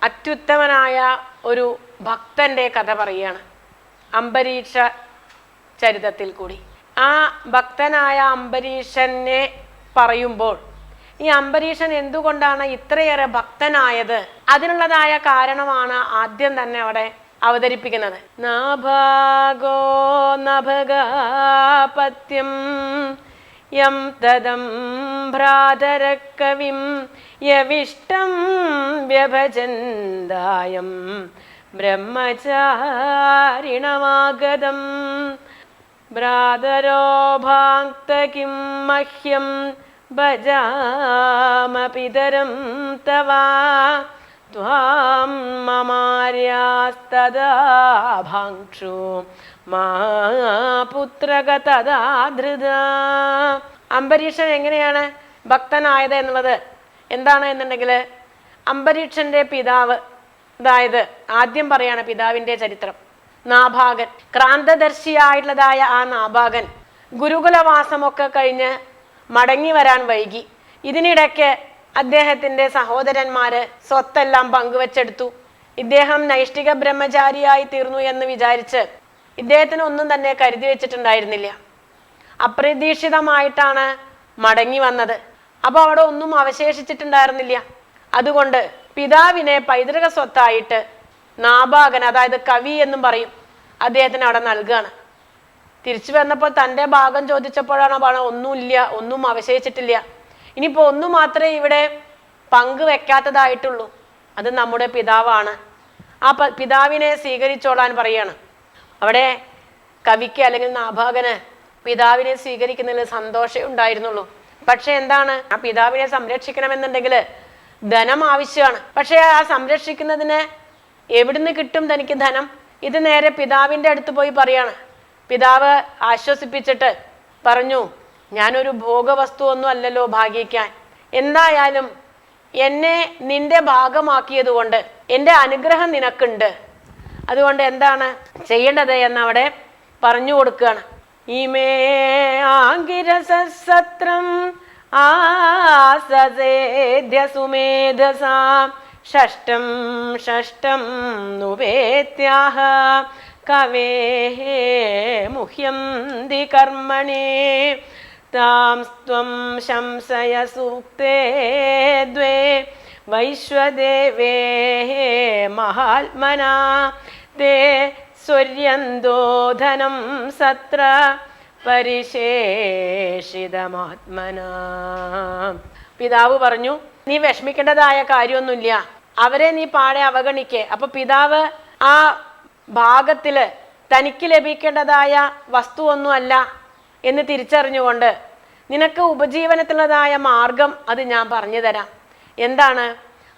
അത്യുത്തമനായ ഒരു ഭക്തന്റെ കഥ പറയുകയാണ് അംബരീഷ ചരിതത്തിൽ കൂടി. ആ ഭക്തനായ അംബരീഷനെ പറയുമ്പോൾ ഈ അംബരീഷൻ എന്തുകൊണ്ടാണ് ഇത്രയേറെ ഭക്തനായത്, അതിനുള്ളതായ കാരണമാണ് ആദ്യം തന്നെ അവിടെ അവതരിപ്പിക്കുന്നത്. നാഭാഗോ നഭഗാപത്യം യം തദം ഭ്രാതരക്കവിം യവിഷ്ടം വ്യഭജന്തായം ബ്രഹ്മചാരിണമാഗതം ഭ്രാതരോ ഭാക്ത കിം മഹ്യം ഭജാമപിതരം തവാ ത്വാം മമാര്യാസ്തദാ ഭാങ്ക്ഷു മാ പുത്രക തദാ ധൃത. അംബരീഷൻ എങ്ങനെയാണ് ഭക്തനായത് എന്നുള്ളത് എന്താണ് എന്നുണ്ടെങ്കിൽ, അംബരീഷന്റെ പിതാവ്, അതായത് ആദ്യം പറയാണ് പിതാവിന്റെ ചരിത്രം. നാഭാഗൻ, ക്രാന്തദർശിയായിട്ടുള്ളതായ ആ നാഭാഗൻ ഗുരുകുലവാസമൊക്കെ കഴിഞ്ഞ് മടങ്ങി വരാൻ വൈകി. ഇതിനിടയ്ക്ക് അദ്ദേഹത്തിന്റെ സഹോദരന്മാര് സ്വത്തെല്ലാം പങ്കുവെച്ചെടുത്തു. ഇദ്ദേഹം നൈഷ്ഠിക ബ്രഹ്മചാരിയായി തീർന്നു എന്ന് വിചാരിച്ച് ഇദ്ദേഹത്തിന് ഒന്നും തന്നെ കരുതി വെച്ചിട്ടുണ്ടായിരുന്നില്ല. അപ്രതീക്ഷിതമായിട്ടാണ് മടങ്ങി വന്നത്. അപ്പൊ അവിടെ ഒന്നും അവശേഷിച്ചിട്ടുണ്ടായിരുന്നില്ല. അതുകൊണ്ട് പിതാവിനെ പൈതൃക സ്വത്തായിട്ട് നാഭാഗൻ, അതായത് കവി എന്നും പറയും, അദ്ദേഹത്തിന് അവിടെ നൽകുകയാണ്. തിരിച്ചു വന്നപ്പോൾ തൻ്റെ ഭാഗം ചോദിച്ചപ്പോഴാണ് പറഞ്ഞത് ഒന്നുമില്ല, ഒന്നും അവശേഷിച്ചിട്ടില്ല. ഇനിയിപ്പോൾ ഒന്നു മാത്രമേ ഇവിടെ പങ്കുവെക്കാത്തതായിട്ടുള്ളൂ, അത് നമ്മുടെ പിതാവാണ്. ആ പിതാവിനെ സ്വീകരിച്ചോളാൻ പറയാണ്. അവിടെ കവിക്ക് അല്ലെങ്കിൽ നാഭാഗന് പിതാവിനെ സ്വീകരിക്കുന്നതിൽ സന്തോഷമേ ഉണ്ടായിരുന്നുള്ളൂ. പക്ഷെ എന്താണ്, ആ പിതാവിനെ സംരക്ഷിക്കണമെന്നുണ്ടെങ്കിൽ ധനം ആവശ്യമാണ്. പക്ഷെ ആ സംരക്ഷിക്കുന്നതിന് എവിടുന്ന് കിട്ടും തനിക്ക് ധനം? ഇത് നേരെ പിതാവിൻ്റെ അടുത്ത് പോയി പറയാണ്. പിതാവ് ആശ്വസിപ്പിച്ചിട്ട് പറഞ്ഞു, ഞാനൊരു ഭോഗവസ്തു ഒന്നും അല്ലല്ലോ ഭാഗ്യിക്കാൻ, എന്തായാലും എന്നെ നിന്റെ ഭാഗമാക്കിയത് കൊണ്ട് എൻ്റെ അനുഗ്രഹം നിനക്കുണ്ട്, അതുകൊണ്ട് എന്താണ് ചെയ്യേണ്ടത് എന്നവിടെ പറഞ്ഞു കൊടുക്കുകയാണ്. ഇമേ ആംഗിരസത്രം ആസേദ്യ സുമേധസാ ഷഷ്ടം ഷഷ്ടം നുവേത്യാഹ കവേ മുഹ്യന്തി കർമ്മണേ താം ത്വം ശംസയ സൂക്തേ ദ്വേ വൈശ്വദേവേ മഹാത്മനാ തേ സ്വര്യന്തോ ധനം സത്ര പരിശേഷിതമാത്മനാ. പിതാവ് പറഞ്ഞു, നീ വിഷമിക്കേണ്ടതായ കാര്യമൊന്നുമില്ല, അവരെ നീ പാടെ അവഗണിക്കേ. അപ്പൊ പിതാവ് ആ ഭാഗത്തില് തനിക്ക് ലഭിക്കേണ്ടതായ വസ്തു ഒന്നുമല്ല എന്ന് തിരിച്ചറിഞ്ഞുകൊണ്ട് നിനക്ക് ഉപജീവനത്തിലുള്ളതായ മാർഗം അത് ഞാൻ പറഞ്ഞു തരാം. എന്താണ്?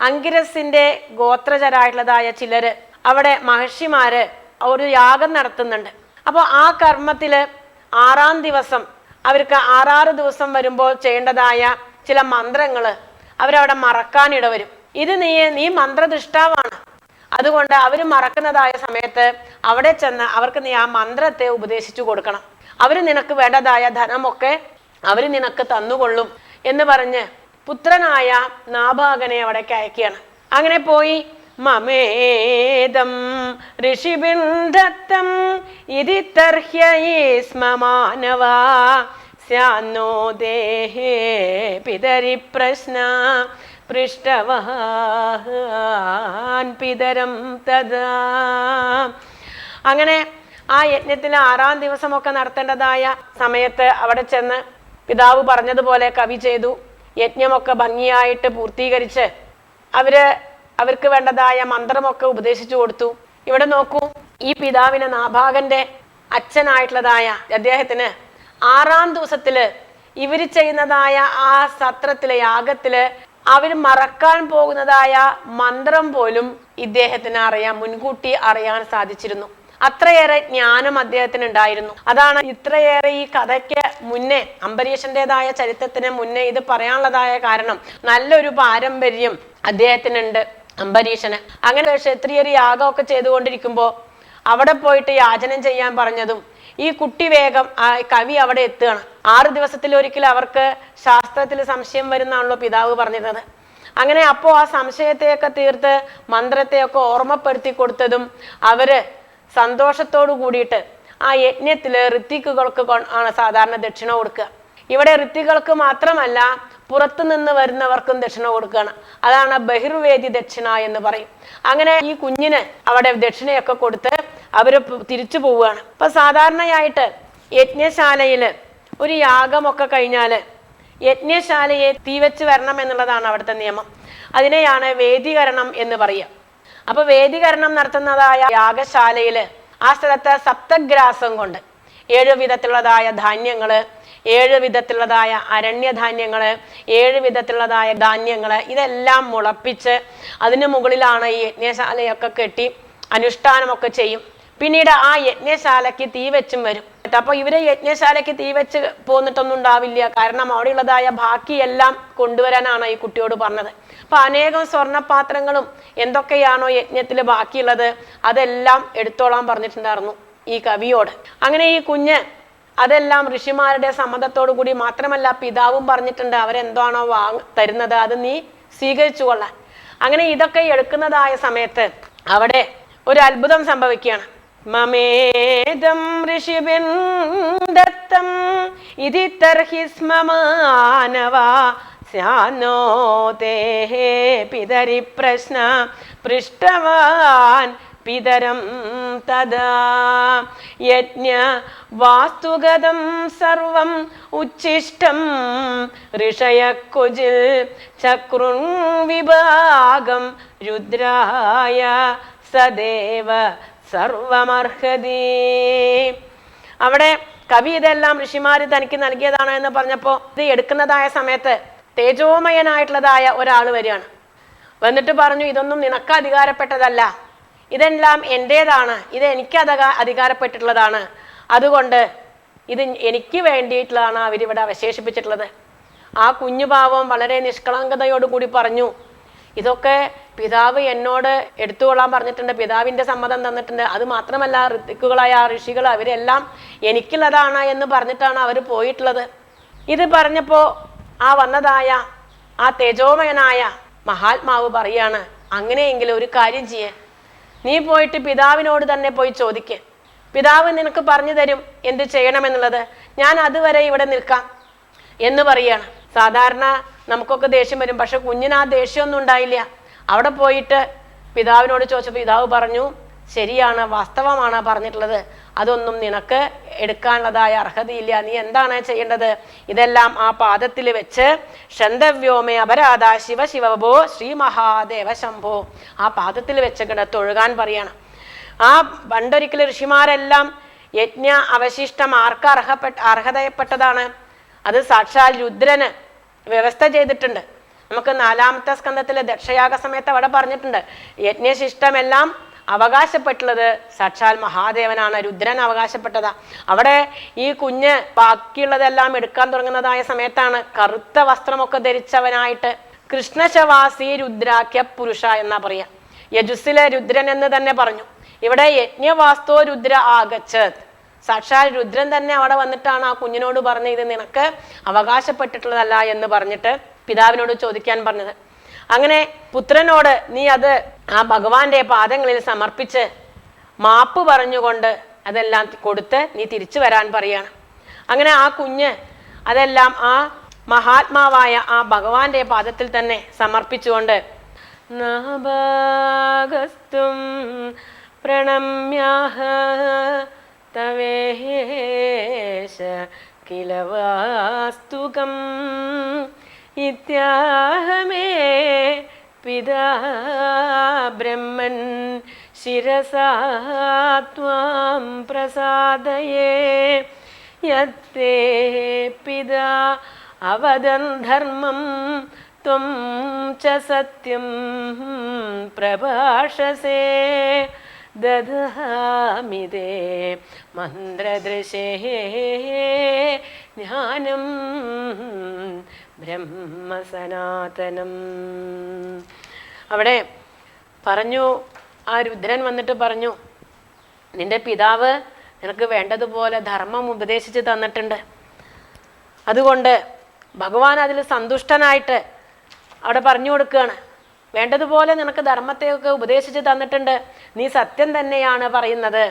അങ്കിരസിന്റെ ഗോത്രജരായിട്ടുള്ളതായ ചിലര് അവിടെ മഹർഷിമാര് ഒരു യാഗം നടത്തുന്നുണ്ട്. അപ്പോൾ ആ കർമ്മത്തില് 6-ാം ദിവസം അവർക്ക് 6 ദിവസം വരുമ്പോൾ ചെയ്യേണ്ടതായ ചില മന്ത്രങ്ങള് അവരവിടെ മറക്കാനിട വരും. ഇത് നീ മന്ത്രദൃഷ്ടാവാണ്, അതുകൊണ്ട് അവർ മറക്കുന്നതായ സമയത്ത് അവിടെ ചെന്ന് അവർക്ക് നീ ആ മന്ത്രത്തെ ഉപദേശിച്ചു കൊടുക്കണം. അവർ നിനക്ക് വേണ്ടതായ ധനമൊക്കെ അവർ നിനക്ക് തന്നുകൊള്ളും എന്ന് പറഞ്ഞ് പുത്രനായ നാഭാഗനെ അവിടേക്ക് അയക്കുകയാണ്. അങ്ങനെ പോയി മമേദം ഋഷിബിന്ദത്തം ഇതി തർഹ്യസ്മ മാനവ സ്യാന്നോ ദേഹേ പിതരി പ്രശ്ന പൃഷ്ടവാൻ പിതരം തദാ. അങ്ങനെ ആ യജ്ഞത്തിൽ 6-ാം ദിവസമൊക്കെ നടത്തേണ്ടതായ സമയത്ത് അവിടെ ചെന്ന് പിതാവ് പറഞ്ഞതുപോലെ കവി ചെയ്തു. യജ്ഞമൊക്കെ ഭംഗിയായിട്ട് പൂർത്തീകരിച്ച് അവർക്ക് വേണ്ടതായ മന്ത്രമൊക്കെ ഉപദേശിച്ചു കൊടുത്തു. ഇവിടെ നോക്കൂ, ഈ പിതാവിന് നാഭാഗന്റെ അച്ഛനായിട്ടുള്ളതായ അദ്ദേഹത്തിന് 6-ാം ദിവസത്തില് ഇവര് ചെയ്യുന്നതായ ആ സത്രത്തിലെ യാഗത്തില് അവർ മറക്കാൻ പോകുന്നതായ മന്ത്രം പോലും ഇദ്ദേഹത്തിന് അറിയാം, മുൻകൂട്ടി അറിയാൻ സാധിച്ചിരുന്നു. അത്രയേറെ ജ്ഞാനം അദ്ദേഹത്തിന് ഉണ്ടായിരുന്നു. അതാണ് ഇത്രയേറെ ഈ കഥയ്ക്ക് മുന്നേ, അംബരീഷന്റേതായ ചരിത്രത്തിന് മുന്നേ ഇത് പറയാനുള്ളതായ കാരണം. നല്ലൊരു പാരമ്പര്യം അദ്ദേഹത്തിനുണ്ട് അംബരീഷന്. അങ്ങനെ ക്ഷത്രിയർ യാഗമൊക്കെ ചെയ്തുകൊണ്ടിരിക്കുമ്പോൾ അവിടെ പോയിട്ട് യാചനം ചെയ്യാൻ പറഞ്ഞതും ഈ കുട്ടി വേഗം കവി അവിടെ എത്തുകയാണ്. 6 ദിവസത്തിലൊരിക്കൽ അവർക്ക് ശാസ്ത്രത്തിൽ സംശയം വരുന്നാണല്ലോ പിതാവ് പറഞ്ഞിരുന്നത്. അങ്ങനെ അപ്പോൾ ആ സംശയത്തെയൊക്കെ തീർത്ത് മന്ത്രത്തെയൊക്കെ ഓർമ്മപ്പെടുത്തി കൊടുത്തതും അവര് സന്തോഷത്തോടു കൂടിയിട്ട് ആ യജ്ഞത്തില് ഋത്തിക്കുകൾക്ക് ആണ് സാധാരണ ദക്ഷിണ കൊടുക്കുക. ഇവിടെ ഋത്തികൾക്ക് മാത്രമല്ല പുറത്തു നിന്ന് വരുന്നവർക്കും ദക്ഷിണ കൊടുക്കുകയാണ്. അതാണ് ബഹിർവേദി ദക്ഷിണ എന്ന് പറയും. അങ്ങനെ ഈ കുഞ്ഞിന് അവിടെ ദക്ഷിണയൊക്കെ കൊടുത്ത് അവര് തിരിച്ചു പോവുകയാണ്. ഇപ്പൊ സാധാരണയായിട്ട് യജ്ഞശാലയില് ഒരു യാഗമൊക്കെ കഴിഞ്ഞാല് യജ്ഞശാലയെ തീവച്ച് വരണം എന്നുള്ളതാണ് അവിടുത്തെ നിയമം. അതിനെയാണ് വേദീകരണം എന്ന് പറയുക. അപ്പൊ വേദീകരണം നടത്തുന്നതായ യാഗശാലയില് ആ സ്ഥലത്ത് സപ്തഗ്രാസം കൊണ്ട് 7 വിധത്തിലുള്ളതായ ധാന്യങ്ങള്, 7 വിധത്തിലുള്ളതായ അരണ്യധാന്യങ്ങള്, 7 വിധത്തിലുള്ളതായ ധാന്യങ്ങള് ഇതെല്ലാം മുളപ്പിച്ച് അതിന് മുകളിലാണ് ഈ യജ്ഞശാലയൊക്കെ കെട്ടി അനുഷ്ഠാനമൊക്കെ ചെയ്യും. പിന്നീട് ആ യജ്ഞശാലയ്ക്ക് തീ വെച്ചും വരും. അപ്പൊ ഇവര് യജ്ഞശാലയ്ക്ക് തീ വെച്ച് പോന്നിട്ടൊന്നും ഉണ്ടാവില്ല. കാരണം അവിടെയുള്ളതായ ബാക്കിയെല്ലാം കൊണ്ടുവരാനാണ് ഈ കുട്ടിയോട് പറഞ്ഞത്. അപ്പൊ അനേകം സ്വർണ്ണപാത്രങ്ങളും എന്തൊക്കെയാണോ യജ്ഞത്തില് ബാക്കിയുള്ളത് അതെല്ലാം എടുത്തോളാൻ പറഞ്ഞിട്ടുണ്ടായിരുന്നു ഈ കവിയോട്. അങ്ങനെ ഈ കുഞ്ഞ് അതെല്ലാം ഋഷിമാരുടെ സമ്മതത്തോടു കൂടി, മാത്രമല്ല പിതാവും പറഞ്ഞിട്ടുണ്ട് അവരെന്താണോ തരുന്നത് അത് നീ സ്വീകരിച്ചു കൊള്ളാൻ. അങ്ങനെ ഇതൊക്കെ എടുക്കുന്നതായ സമയത്ത് അവിടെ ഒരു അത്ഭുതം സംഭവിക്കുകയാണ്. മമേദം ഋഷിബിൻ ദത്തം ഇതി തർഹി സ്മ മാനവ സ്യാനോ തേഹേ പിതരി പ്രശ്ന പൃഷ്ടവാൻ പിതരം തദാ യജ്ഞ വാസ്തുഗതം സർവം ഉച്ഛിഷ്ടം ഋഷയ കുജിൽ ചക്രുൻ വിഭാഗം രുദ്രായ സദേവ സർവമർഹതി. അവിടെ കവി ഇതെല്ലാം ഋഷിമാര് തനിക്ക് നൽകിയതാണ് എന്ന് പറഞ്ഞപ്പോൾ ഇത് എടുക്കുന്നതായ സമയത്ത് തേജോമയനായിട്ടുള്ളതായ ഒരാൾ വരികയാണ്. വന്നിട്ട് പറഞ്ഞു, ഇതൊന്നും നിനക്ക് അധികാരപ്പെട്ടതല്ല, ഇതെല്ലാം എൻ്റേതാണ്, ഇത് എനിക്ക് അധികാരപ്പെട്ടിട്ടുള്ളതാണ്. അതുകൊണ്ട് ഇത് എനിക്ക് വേണ്ടിയിട്ടുള്ളതാണ് അവരിവിടെ അവശേഷിപ്പിച്ചിട്ടുള്ളത്. ആ കുഞ്ഞുപാവം വളരെ നിഷ്കളങ്കതയോടുകൂടി പറഞ്ഞു, ഇതൊക്കെ പിതാവ് എന്നോട് എടുത്തുകൊള്ളാൻ പറഞ്ഞിട്ടുണ്ട്, പിതാവിൻ്റെ സമ്മതം തന്നിട്ടുണ്ട്. അത് മാത്രമല്ല ഋത്തിക്കുകളായ ഋഷികൾ അവരെല്ലാം എനിക്കുള്ളതാണ് എന്ന് പറഞ്ഞിട്ടാണ് അവർ പോയിട്ടുള്ളത്. ഇത് പറഞ്ഞപ്പോൾ ആ വന്നതായ ആ തേജോമയനായ മഹാത്മാവ് പറയാണ്, അങ്ങനെയെങ്കിലും ഒരു കാര്യം ചെയ്യേ, നീ പോയിട്ട് പിതാവിനോട് തന്നെ പോയി ചോദിക്ക്, പിതാവ് നിനക്ക് പറഞ്ഞു തരും എന്ത് ചെയ്യണമെന്നുള്ളത്, ഞാൻ അതുവരെ ഇവിടെ നിൽക്കാം എന്ന് പറയാണ്. സാധാരണ നമുക്കൊക്കെ ദേഷ്യം വരും, പക്ഷെ കുഞ്ഞിന് ആ ദേഷ്യമൊന്നും ഉണ്ടായില്ല. അവിടെ പോയിട്ട് പിതാവിനോട് ചോദിച്ചപ്പോൾ പിതാവ് പറഞ്ഞു, ശരിയാണ്, വാസ്തവമാണ് പറഞ്ഞിട്ടുള്ളത്, അതൊന്നും നിനക്ക് എടുക്കാനുള്ളതായ അർഹതയില്ല, നീ എന്താണ് ചെയ്യേണ്ടത്, ഇതെല്ലാം ആ പാദത്തിൽ വെച്ച് ഷന്തവ്യോമേ അപരാധ ശിവ ശിവഭോ ശ്രീ മഹാദേവ ശംഭോ, ആ പാദത്തിൽ വെച്ച് തൊഴുകാൻ പറയണം. ആ പണ്ടൊരിക്കൽ ഋഷിമാരെല്ലാം യജ്ഞ അവശിഷ്ടം ആർക്ക് അർഹതപ്പെട്ടതാണ്, അത് സാക്ഷാൽ രുദ്രന് വ്യവസ്ഥ ചെയ്തിട്ടുണ്ട്. നമുക്ക് 4-ാമത്തെ സ്കന്ധത്തിലെ ദക്ഷയാഗ സമയത്ത് അവിടെ പറഞ്ഞിട്ടുണ്ട്, യജ്ഞശിഷ്ടമെല്ലാം അവകാശപ്പെട്ടുള്ളത് സാക്ഷാൽ മഹാദേവനാണ്, രുദ്രൻ അവകാശപ്പെട്ടതാ. അവിടെ ഈ കുഞ്ഞ് ബാക്കിയുള്ളതെല്ലാം എടുക്കാൻ തുടങ്ങുന്നതായ സമയത്താണ് കറുത്ത വസ്ത്രമൊക്കെ ധരിച്ചവനായിട്ട് കൃഷ്ണശവാസി രുദ്രാഖ്യ പുരുഷ എന്നാ പറയാ. യജുസിലെ രുദ്രൻ എന്ന് തന്നെ പറഞ്ഞു. ഇവിടെ യജ്ഞവാസ്തോ രുദ്ര ആഗച്ഛത്, സാക്ഷാൽ രുദ്രൻ തന്നെ അവിടെ വന്നിട്ടാണ് ആ കുഞ്ഞിനോട് പറഞ്ഞ് ഇത് നിനക്ക് അവകാശപ്പെട്ടിട്ടുള്ളതല്ല എന്ന് പറഞ്ഞിട്ട് പിതാവിനോട് ചോദിക്കാൻ പറഞ്ഞത്. അങ്ങനെ പുത്രനോട് നീ അത് ആ ഭഗവാന്റെ പാദങ്ങളിൽ സമർപ്പിച്ച് മാപ്പ് പറഞ്ഞുകൊണ്ട് അതെല്ലാം കൊടുത്ത് നീ തിരിച്ചു വരാൻ പറയാണ്. അങ്ങനെ ആ കുഞ്ഞ് അതെല്ലാം ആ മഹാത്മാവായ ആ ഭഗവാന്റെ പാദത്തിൽ തന്നെ സമർപ്പിച്ചുകൊണ്ട് നാഭാഗസ്തും പ്രണമ്യാഹ തവേഹേശ കിലവാസ്തുകം ഇത്യാഹമേ പിതാ ബ്രഹ്മൻ ശിരസാ ത്വാം പ്രസാദയേ യത്തേ പിതാ അവദൻ ധർമ്മം ത്വം ച സത്യം പ്രഭാഷസേ ദദാമിതേ മന്ത്രദൃശേ ജ്ഞാനം ബ്രഹ്മസനാതനം. അവിടെ പറഞ്ഞു, ആ രുദ്രൻ വന്നിട്ട് പറഞ്ഞു, നിന്റെ പിതാവ് നിനക്ക് വേണ്ടതുപോലെ ധർമ്മം ഉപദേശിച്ച് തന്നിട്ടുണ്ട്. അതുകൊണ്ട് ഭഗവാൻ അതിൽ സന്തുഷ്ടനായിട്ട് അവിടെ പറഞ്ഞു കൊടുക്കുകയാണ്. വേണ്ടതുപോലെ നിനക്ക് ധർമ്മത്തെയൊക്കെ ഉപദേശിച്ച് തന്നിട്ടുണ്ട്, നീ സത്യം തന്നെയാണ് പറയുന്നത്.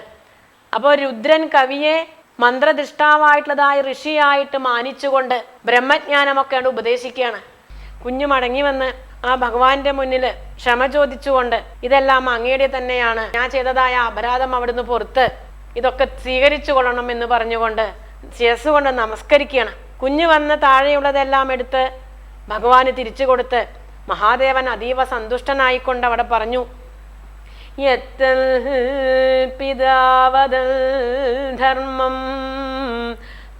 അപ്പോൾ രുദ്രൻ കവിയെ മന്ത്രദൃഷ്ടാവായിട്ടുള്ളതായ ഋഷിയായിട്ട് മാനിച്ചുകൊണ്ട് ബ്രഹ്മജ്ഞാനമൊക്കെ ഉപദേശിക്കുകയാണ്. കുഞ്ഞു മടങ്ങി വന്ന് ആ ഭഗവാന്റെ മുന്നിൽ ക്ഷമ ചോദിച്ചുകൊണ്ട് ഇതെല്ലാം അങ്ങയുടെ തന്നെയാണ്, ഞാൻ ചെയ്തതായ അപരാധം അവിടുന്ന് പുറത്ത് ഇതൊക്കെ സ്വീകരിച്ചു കൊള്ളണം എന്ന് പറഞ്ഞുകൊണ്ട് ശിരസ്സുകൊണ്ട് നമസ്കരിക്കുകയാണ്. കുഞ്ഞു വന്ന് താഴെയുള്ളതെല്ലാം എടുത്ത് ഭഗവാന് തിരിച്ചു കൊടുത്ത് മഹാദേവൻ അതീവ സന്തുഷ്ടനായിക്കൊണ്ട് അവിടെ പറഞ്ഞു, യത്തൽ പിതാവദൽ ധർമ്മം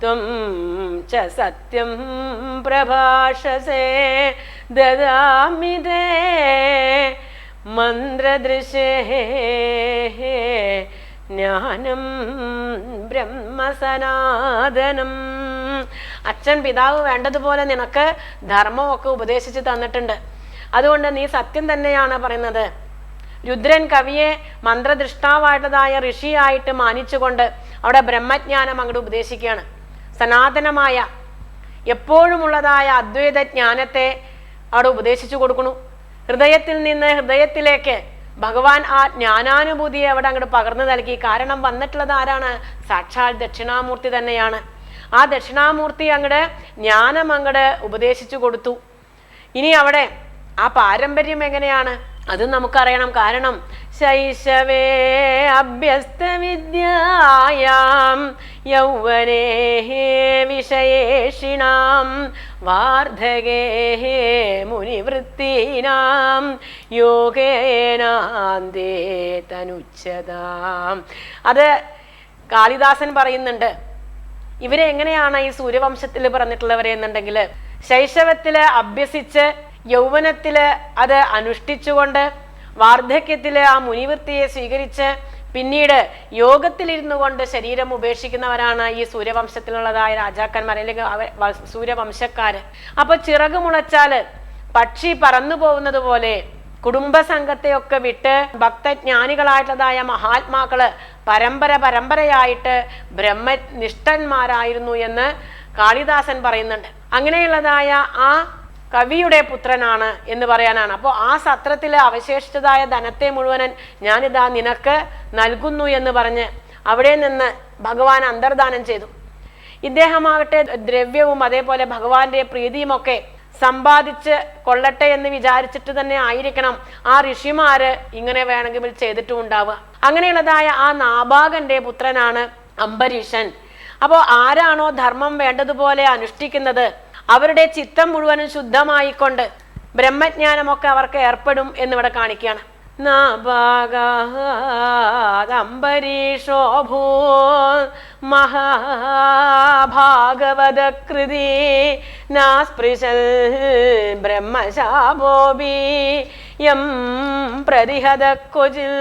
ത്വം ച സത്യം പ്രഭാഷസേ ദദാമി തേ മന്ത്രദൃശേ ജ്ഞാനം ബ്രഹ്മസനാതനം. അച്ഛൻ പിതാവ് വേണ്ടതുപോലെ നിനക്ക് ധർമ്മമൊക്കെ ഉപദേശിച്ച് തന്നിട്ടുണ്ട്, അതുകൊണ്ട് നീ സത്യം തന്നെയാണ് പറയുന്നത്. രുദ്രൻ കവിയെ മന്ത്രദൃഷ്ടാവായിട്ടുള്ളതായ ഋഷിയായിട്ട് മാനിച്ചുകൊണ്ട് അവിടെ ബ്രഹ്മജ്ഞാനം അങ്ങോട്ട് ഉപദേശിക്കുകയാണ്. സനാതനമായ എപ്പോഴുമുള്ളതായ അദ്വൈത ജ്ഞാനത്തെ അവിടെ ഉപദേശിച്ചു കൊടുക്കണു. ഹൃദയത്തിൽ നിന്ന് ഹൃദയത്തിലേക്ക് ഭഗവാൻ ആ ജ്ഞാനാനുഭൂതിയെ അവിടെ അങ്ങോട്ട് പകർന്നു നൽകി. കാരണം വന്നിട്ടുള്ളത് ആരാണ്? സാക്ഷാൽ ദക്ഷിണാമൂർത്തി തന്നെയാണ്. ആ ദക്ഷിണാമൂർത്തി അങ്ങോട്ട് ജ്ഞാനം അങ്ങോട്ട് ഉപദേശിച്ചു കൊടുത്തു. ഇനി അവിടെ ആ പാരമ്പര്യം എങ്ങനെയാണ് അത് നമുക്കറിയണം. കാരണം ശൈശവേ അഭ്യസ്ത വിദ്യായാം യൗവനേ വിഷയേഷിണാം വാർദ്ധകേ മുനിവൃത്തീനാം യോഗേനാന്തേ തനുച്യതാം. അത് കാളിദാസൻ പറയുന്നുണ്ട്. ഇവരെ എങ്ങനെയാണ് ഈ സൂര്യവംശത്തിൽ പറഞ്ഞിട്ടുള്ളവരെ എന്നുണ്ടെങ്കിൽ ശൈശവത്തില് അഭ്യസിച്ച് യൗവനത്തില് അത് അനുഷ്ഠിച്ചുകൊണ്ട് വാർദ്ധക്യത്തില് ആ മുനിവൃത്തിയെ സ്വീകരിച്ച് പിന്നീട് യോഗത്തിലിരുന്നു കൊണ്ട് ശരീരം ഉപേക്ഷിക്കുന്നവരാണ് ഈ സൂര്യവംശത്തിലുള്ളതായ രാജാക്കന്മാർ അല്ലെങ്കിൽ സൂര്യവംശക്കാര്. അപ്പൊ ചിറക് മുളച്ചാല് പക്ഷി പറന്നു പോകുന്നത് പോലെ കുടുംബസംഘത്തെയൊക്കെ വിട്ട് ഭക്തജ്ഞാനികളായിട്ടുള്ളതായ മഹാത്മാക്കള് പരമ്പരയായിട്ട് ബ്രഹ്മനിഷ്ഠന്മാരായിരുന്നു എന്ന് കാളിദാസൻ പറയുന്നുണ്ട്. അങ്ങനെയുള്ളതായ ആ കവിയുടെ പുത്രനാണ് എന്ന് പറയാനാണ്. അപ്പോൾ ആ സത്രത്തിൽ അവശേഷിച്ചതായ ധനത്തെ മുഴുവൻ ഞാനിതാ നിനക്ക് നൽകുന്നു എന്ന് പറഞ്ഞ് അവിടെ നിന്ന് ഭഗവാൻ അന്തർദാനം ചെയ്തു. ഇദ്ദേഹമാകട്ടെ ദ്രവ്യവും അതേപോലെ ഭഗവാന്റെ പ്രീതിയുമൊക്കെ സമ്പാദിച്ച് കൊള്ളട്ടെ എന്ന് വിചാരിച്ചിട്ട് തന്നെ ആയിരിക്കണം ആ ഋഷിമാര് ഇങ്ങനെ വേണമെങ്കിൽ ചെയ്തിട്ടും ഉണ്ടാവുക. അങ്ങനെയുള്ളതായ ആ നാഭാഗന്റെ പുത്രനാണ് അംബരീഷൻ. അപ്പോൾ ആരാണോ ധർമ്മം വേണ്ടതുപോലെ അനുഷ്ഠിക്കുന്നത് അവരുടെ ചിത്തം മുഴുവനും ശുദ്ധമായിക്കൊണ്ട് ബ്രഹ്മജ്ഞാനമൊക്കെ അവർക്ക് ഏർപ്പെടും എന്നിവിടെ കാണിക്കുകയാണ്. അംബരീഷോഭൂ മഹാഭാഗവതകൃതി നാസ്പൃശൽ ബ്രഹ്മശാപോബി യം പ്രതിഹത കൊജിൽ.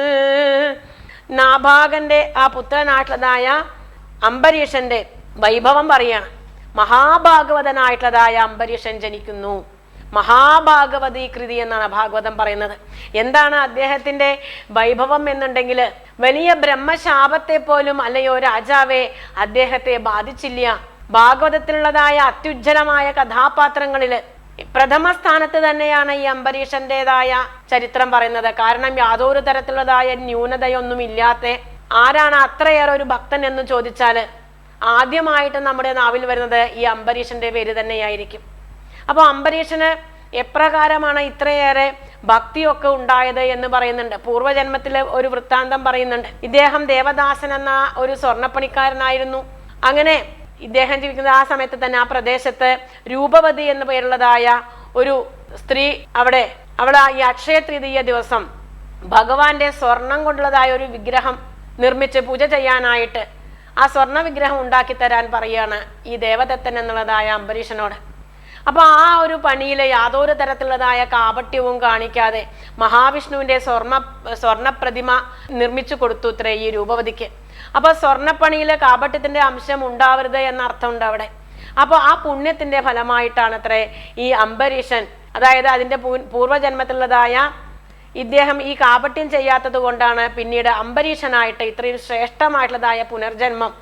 നാഭാഗന്റെ ആ പുത്രനായിട്ടുള്ളതായ അംബരീഷന്റെ വൈഭവം പറയാണ്. മഹാഭാഗവതനായിട്ടുള്ളതായ അംബരീഷൻ ജനിക്കുന്നു. മഹാഭാഗവതീ കൃതി എന്നാണ് ഭാഗവതം പറയുന്നത്. എന്താണ് അദ്ദേഹത്തിന്റെ വൈഭവം എന്നുണ്ടെങ്കിൽ വലിയ ബ്രഹ്മശാപത്തെ പോലും അല്ലയോ രാജാവേ അദ്ദേഹത്തെ ബാധിച്ചില്ല. ഭാഗവതത്തിലുള്ളതായ അത്യുജ്വലമായ കഥാപാത്രങ്ങളില് പ്രഥമ സ്ഥാനത്ത് തന്നെയാണ് ഈ അംബരീഷന്റേതായ ചരിത്രം പറയുന്നത്. കാരണം യാതൊരു തരത്തിലുള്ളതായ ന്യൂനതയൊന്നും ഇല്ലാത്ത ആരാണ് അത്രയേറെ ഒരു ഭക്തൻ എന്ന് ചോദിച്ചാല് ആദ്യമായിട്ട് നമ്മുടെ നാവിൽ വരുന്നത് ഈ അംബരീഷന്റെ പേര് തന്നെയായിരിക്കും. അപ്പൊ അംബരീഷന് എപ്രകാരമാണ് ഇത്രയേറെ ഭക്തിയൊക്കെ ഉണ്ടായത് എന്ന് പറയുന്നുണ്ട്. പൂർവ്വജന്മത്തിലെ ഒരു വൃത്താന്തം പറയുന്നുണ്ട്. ഇദ്ദേഹം ദേവദാസൻ എന്ന ഒരു സ്വർണ്ണപ്പണിക്കാരനായിരുന്നു. അങ്ങനെ ഇദ്ദേഹം ജീവിക്കുന്ന ആ സമയത്ത് തന്നെ ആ പ്രദേശത്ത് രൂപവതി എന്ന് പേരുള്ളതായ ഒരു സ്ത്രീ അവളെ ഈ അക്ഷയ തൃതീയ ദിവസം ഭഗവാന്റെ സ്വർണം കൊണ്ടുള്ളതായ ഒരു വിഗ്രഹം നിർമ്മിച്ച് പൂജ ചെയ്യാനായിട്ട് ആ സ്വർണ്ണ വിഗ്രഹം ഉണ്ടാക്കി തരാൻ പറയാണ് ഈ ദേവദത്തൻ എന്നുള്ളതായ അംബരീഷനോട്. അപ്പൊ ആ ഒരു പണിയില് യാതൊരു തരത്തിലുള്ളതായ കാപട്യവും കാണിക്കാതെ മഹാവിഷ്ണുവിന്റെ സ്വർണ്ണ പ്രതിമ നിർമ്മിച്ചു കൊടുത്തു ഇത്രേ ഈ രൂപവതിക്ക്. അപ്പൊ സ്വർണ്ണപ്പണിയില് കാപട്യത്തിന്റെ അംശം ഉണ്ടാവരുത് എന്ന അർത്ഥമുണ്ട് അവിടെ. അപ്പൊ ആ പുണ്യത്തിന്റെ ഫലമായിട്ടാണ് അത്രേ ഈ അംബരീഷൻ, അതായത് അതിന്റെ പൂർവ്വജന്മത്തിലുള്ളതായ ഇദ്ദേഹം ഈ കാപട്യം ചെയ്യാത്തത് കൊണ്ടാണ് പിന്നീട് അംബരീഷനായിട്ട് ഇത്രയും ശ്രേഷ്ഠമായിട്ടുള്ളതായ പുനർജന്മം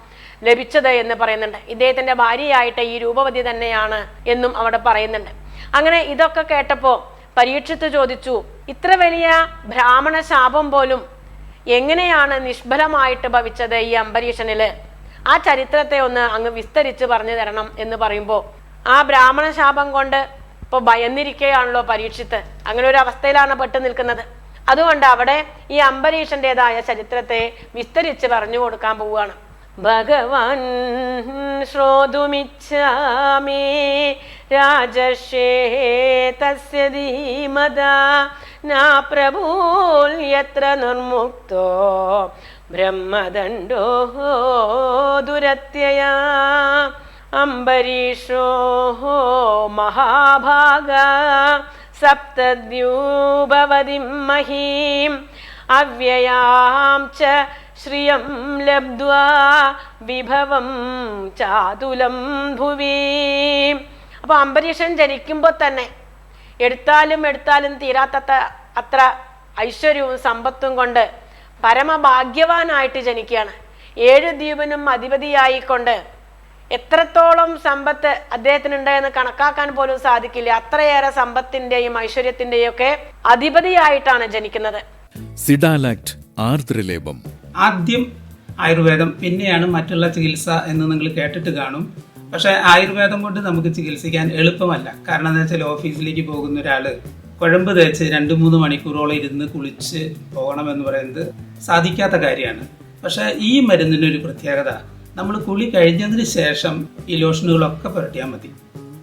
ലഭിച്ചത് എന്ന് പറയുന്നുണ്ട്. ഇദ്ദേഹത്തിന്റെ ഭാര്യയായിട്ട് ഈ രൂപവതി തന്നെയാണ് എന്നും അവിടെ പറയുന്നുണ്ട്. അങ്ങനെ ഇതൊക്കെ കേട്ടപ്പോ പരീക്ഷിത്ത് ചോദിച്ചു, ഇത്ര വലിയ ബ്രാഹ്മണ ശാപം പോലും എങ്ങനെയാണ് നിഷ്ഫലമായിട്ട് ഭവിച്ചത് ഈ അംബരീഷനില്? ആ ചരിത്രത്തെ ഒന്ന് അങ്ങ് വിസ്തരിച്ച് പറഞ്ഞു തരണം എന്ന് പറയുമ്പോൾ ആ ബ്രാഹ്മണ ശാപം കൊണ്ട് ഇപ്പൊ ഭയന്നിരിക്കുകയാണല്ലോ പരീക്ഷിത്ത്. അങ്ങനെ ഒരു അവസ്ഥയിലാണ് പെട്ടു നിൽക്കുന്നത്. അതുകൊണ്ട് അവിടെ ഈ അംബരീഷന്റേതായ ചരിത്രത്തെ വിസ്തരിച്ച് പറഞ്ഞു കൊടുക്കാൻ പോവുകയാണ്. ഭഗവാൻ ശ്രോതുമിച്ഛാമി രാജർഷേ തസ്യ ധീമതാ നാ പ്രഭൂല്യത്ര നിർമുക്തോ ബ്രഹ്മദണ്ഡോ ദുരത്യയാ അംബരീഷോ മഹാഭാഗ സപ്തദ്യൂപവതിം മഹീം അവ്യയാം ച ശ്രിയം ലബ്ധ്വാ വിഭവം ചാതുലം ഭുവി. അപ്പൊ അംബരീഷൻ ജനിക്കുമ്പോൾ തന്നെ എടുത്താലും തീരാത്ത അത്ര ഐശ്വര്യവും സമ്പത്തും കൊണ്ട് പരമഭാഗ്യവാനായിട്ട് ജനിക്കുകയാണ്. 7 ദ്വീപിനും അധിപതിയായിക്കൊണ്ട് എത്രത്തോളം സമ്പത്ത് അദ്ദേഹത്തിനുണ്ട് എന്ന് കണക്കാക്കാൻ പോലും സാധിക്കില്ല. അത്രയേറെ സമ്പത്തിന്റെയും ഐശ്വര്യത്തിന്റെയും ഒക്കെ അധിപതിയായിട്ടാണ് ജനിക്കുന്നത്. സിഡാലാക്ട് ആർദ്രലേപം. ആദ്യം ആയുർവേദം, പിന്നെയാണ് മറ്റുള്ള ചികിത്സ എന്ന് നിങ്ങൾ കേട്ടിട്ട് കാണും. പക്ഷെ ആയുർവേദം കൊണ്ട് നമുക്ക് ചികിത്സിക്കാൻ എളുപ്പമല്ല. കാരണം എന്താ വെച്ചാൽ ഓഫീസിലേക്ക് പോകുന്ന ഒരാള് കുഴമ്പ് തേച്ച് 2-3 മണിക്കൂറോളം ഇരുന്ന് കുളിച്ച് പോകണമെന്ന് പറയുന്നത് സാധിക്കാത്ത കാര്യമാണ്. പക്ഷെ ഈ മരുന്നിനൊരു പ്രത്യേകത, നമ്മൾ കുളി കഴിഞ്ഞതിന് ശേഷം ഈ ലോഷനുകളൊക്കെ പുരട്ടിയാൽ മതി.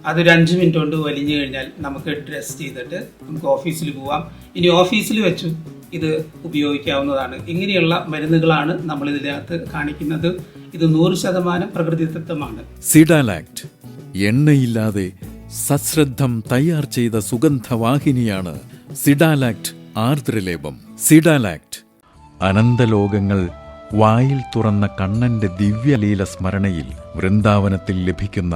അതൊരു 5 മിനിറ്റ് കൊണ്ട് വലിഞ്ഞു കഴിഞ്ഞാൽ നമുക്ക് ഡ്രസ് ചെയ്തിട്ട് നമുക്ക് ഓഫീസിൽ പോവാം. ഇനി ഓഫീസിൽ വെച്ചു ഇത് ഉപയോഗിക്കാവുന്നതാണ്. ഇങ്ങനെയുള്ള മരുന്നുകളാണ് നമ്മൾ ഇതിനകത്ത് കാണിക്കുന്നത്. ഇത് 100% പ്രകൃതിദത്തമാണ്. സിഡാലാക്ട് എണ്ണയില്ലാതെ സശ്രദ്ധം തയ്യാർ ചെയ്ത സുഗന്ധവാഹിനിയാണ് സിഡാലാക്ട് ആർദ്രലേപം. സിഡാലാക്ട് അനന്തലോകങ്ങൾ വായിൽ തുറന്ന കണ്ണന്റെ ദിവ്യലീല സ്മരണയിൽ വൃന്ദാവനത്തിൽ ലഭിക്കുന്ന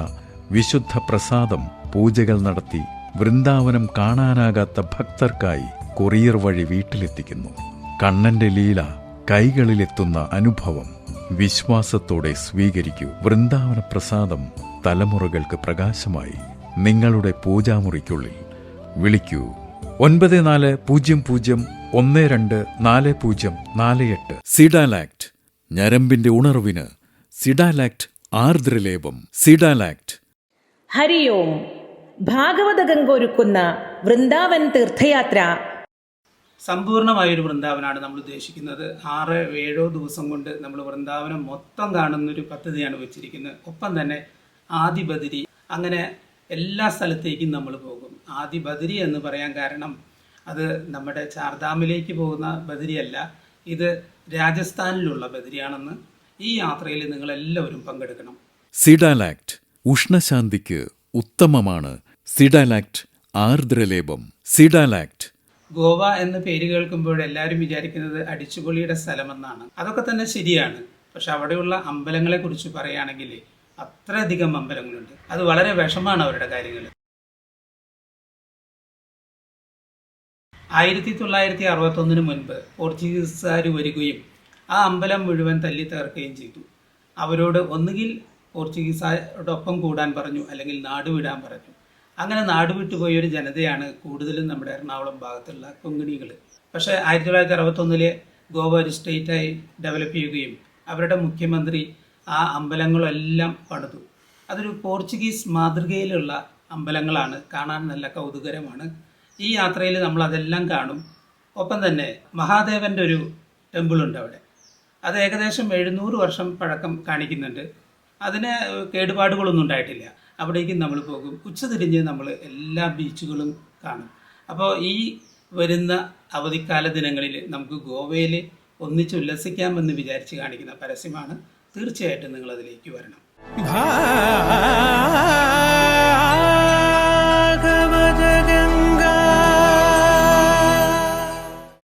വിശുദ്ധ പ്രസാദം പൂജകൾ നടത്തി വൃന്ദാവനം കാണാനാകാത്ത ഭക്തർക്കായി കൊറിയർ വഴി വീട്ടിലെത്തിക്കുന്നു. കണ്ണന്റെ ലീല കൈകളിലെത്തുന്ന അനുഭവം വിശ്വാസത്തോടെ സ്വീകരിക്കൂ. വൃന്ദാവന പ്രസാദം തലമുറകൾക്ക് പ്രകാശമായി നിങ്ങളുടെ പൂജാമുറിക്കുള്ളിൽ. വിളിക്കൂ 9400124048. സിഡാലാക്ട് ഞരമ്പിന്റെ ഉണർവിന് സിഡാലാക്ട് ആർദ്രലേപം. സിഡാലാക്ട്. ഹരി ഓം. ഭാഗവത ഗംഗ ഒരുക്കുന്ന വൃന്ദാവൻ തീർത്ഥയാത്ര സമ്പൂർണമായൊരു വൃന്ദാവനാണ് നമ്മൾ ഉദ്ദേശിക്കുന്നത്. 6-7 ദിവസം കൊണ്ട് നമ്മൾ വൃന്ദാവനം മൊത്തം കാണുന്നൊരു പദ്ധതിയാണ് വെച്ചിരിക്കുന്നത്. ഒപ്പം തന്നെ ആദിബദരി, അങ്ങനെ എല്ലാ സ്ഥലത്തേക്കും നമ്മൾ പോകും. ആദിബദരി എന്ന് പറയാൻ കാരണം അത് നമ്മുടെ ചാർധാമിലേക്ക് പോകുന്ന ബദരിയല്ല, ഇത് രാജസ്ഥാനിലുള്ള ബദരിയാണെന്ന്. ഈ യാത്രയിൽ നിങ്ങളെല്ലാവരും പങ്കെടുക്കണം. സിഡാലാക്ട് ഉഷ്ണശാന്തിക്ക് ഉത്തമമാണ്. സിഡാലാക്ട് ആർദ്രലേപം. സിഡാലാക്ട്. ഗോവ എന്ന പേര് കേൾക്കുമ്പോൾ എല്ലാവരും വിചാരിക്കുന്നത് അടിച്ചുപൊളിയുടെ സ്ഥലമെന്നാണ്. അതൊക്കെ തന്നെ ശരിയാണ്. പക്ഷെ അവിടെയുള്ള അമ്പലങ്ങളെ കുറിച്ച് പറയുകയാണെങ്കിൽ അത്രയധികം അമ്പലങ്ങളുണ്ട്. അത് വളരെ വിഷമാണ് അവരുടെ കാര്യങ്ങൾ. 1961 മുൻപ് പോർച്ചുഗീസുകാർ വരികയും ആ അമ്പലം മുഴുവൻ തല്ലി തകർക്കുകയും ചെയ്തു. അവരോട് ഒന്നുകിൽ പോർച്ചുഗീസുകാരോടൊപ്പം കൂടാൻ പറഞ്ഞു, അല്ലെങ്കിൽ നാടുവിടാൻ പറഞ്ഞു. അങ്ങനെ നാടുവിട്ടുപോയ ഒരു ജനതയാണ് കൂടുതലും നമ്മുടെ എറണാകുളം ഭാഗത്തുള്ള കൊങ്ങിണികൾ. പക്ഷേ 1961 ഗോവ ഒരു സ്റ്റേറ്റായി ഡെവലപ്പ് ചെയ്യുകയും അവരുടെ മുഖ്യമന്ത്രി ആ അമ്പലങ്ങളെല്ലാം പണിതു. അതൊരു പോർച്ചുഗീസ് മാതൃകയിലുള്ള അമ്പലങ്ങളാണ്, കാണാൻ നല്ല കൗതുകരമാണ്. ഈ യാത്രയിൽ നമ്മൾ അതെല്ലാം കാണും. ഒപ്പം തന്നെ മഹാദേവൻ്റെ ഒരു ടെമ്പിളുണ്ട് അവിടെ. അത് ഏകദേശം 700 വർഷം പഴക്കം കാണിക്കുന്നുണ്ട്. അതിന് കേടുപാടുകളൊന്നും ഉണ്ടായിട്ടില്ല. അവിടേക്കും നമ്മൾ പോകും. ഉച്ചതിരിഞ്ഞ് നമ്മൾ എല്ലാ ബീച്ചുകളും കാണും. അപ്പോൾ ഈ വരുന്ന അവധിക്കാല ദിനങ്ങളിൽ നമുക്ക് ഗോവയിൽ ഒന്നിച്ച് ഉല്ലസിക്കാമെന്ന് വിചാരിച്ച് കാണിക്കുന്ന പരസ്യമാണ്. തീർച്ചയായിട്ടും നിങ്ങൾ അതിലേക്ക് വരണം.